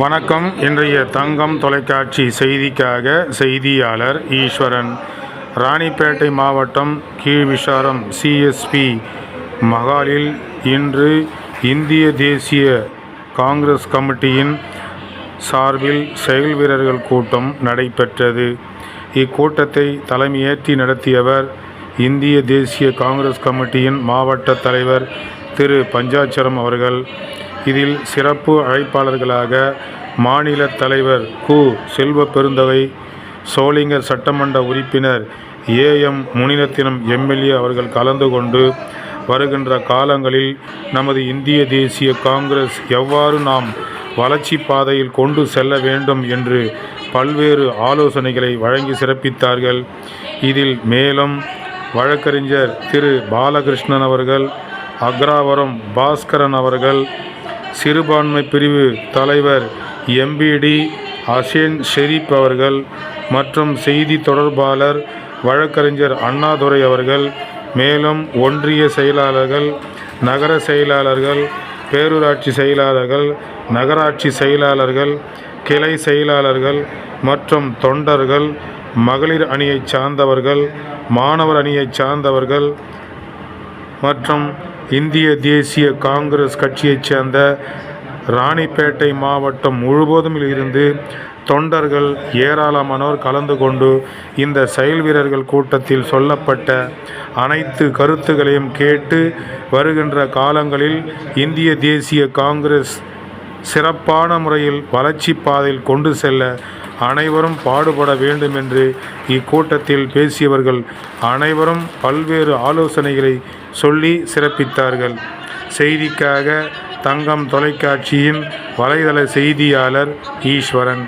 வணக்கம். இன்றைய தங்கம் தொலைக்காட்சி செய்திக்காக செய்தியாளர் ஈஸ்வரன். ராணிப்பேட்டை மாவட்டம் கீழ்விசாரம் சிஎஸ்பி மகாலில் இன்று இந்திய தேசிய காங்கிரஸ் கமிட்டியின் சார்பில் செயல் வீரர்கள் கூட்டம் நடைபெற்றது. இக்கூட்டத்தை தலைமையேற்றி நடத்தியவர் இந்திய தேசிய காங்கிரஸ் கமிட்டியின் மாவட்ட தலைவர் திரு பஞ்சாட்சரம் அவர்கள். இதில் சிறப்பு அழைப்பாளர்களாக மாநில தலைவர் கு. செல்வ பெருந்தகை, சோளிங்கர் சட்டமன்ற உறுப்பினர் ஏ.எம். முனிரத்தினம் எம்.எல்.ஏ. அவர்கள் கலந்து கொண்டு வருகின்ற காலங்களில் நமது இந்திய தேசிய காங்கிரஸ் எவ்வாறு நாம் வளர்ச்சி பாதையில் கொண்டு செல்ல வேண்டும் என்று பல்வேறு ஆலோசனைகளை வழங்கி சிறப்பித்தார்கள். இதில் மேலும் வழக்கறிஞர் திரு பாலகிருஷ்ணன் அவர்கள், அக்ராவரம் பாஸ்கரன் அவர்கள், சிறுபான்மை பிரிவு தலைவர் எம்.பி.டி. அசேன் ஷெரீப் அவர்கள் மற்றும் செய்தி தொடர்பாளர் வழக்கறிஞர் அண்ணாதுரை அவர்கள், மேலும் ஒன்றிய செயலாளர்கள், நகர செயலாளர்கள், பேரூராட்சி செயலாளர்கள், நகராட்சி செயலாளர்கள், கிளை செயலாளர்கள் மற்றும் தொண்டர்கள், மகளிர் அணியைச் சார்ந்தவர்கள், மாணவர் அணியைச் சார்ந்தவர்கள் மற்றும் இந்திய தேசிய காங்கிரஸ் கட்சியைச் சேர்ந்த ராணிப்பேட்டை மாவட்டம் முழுவதும் இருந்து தொண்டர்கள் ஏராளமானோர் கலந்து கொண்டு இந்த செயல் வீரர்கள் கூட்டத்தில் சொல்லப்பட்ட அனைத்து கருத்துக்களையும் கேட்டு வருகின்ற காலங்களில் இந்திய தேசிய காங்கிரஸ் சிறப்பான முறையில் வளர்ச்சி பாதையில் கொண்டு செல்ல அனைவரும் பாடுபட வேண்டும் என்று இக்கூட்டத்தில் பேசியவர்கள் அனைவரும் பல்வேறு ஆலோசனைகளை சொல்லி சிறப்பித்தார்கள். செய்திக்காக தங்கம் தொலைக்காட்சியின் வலைதள செய்தியாளர் ஈஸ்வரன்.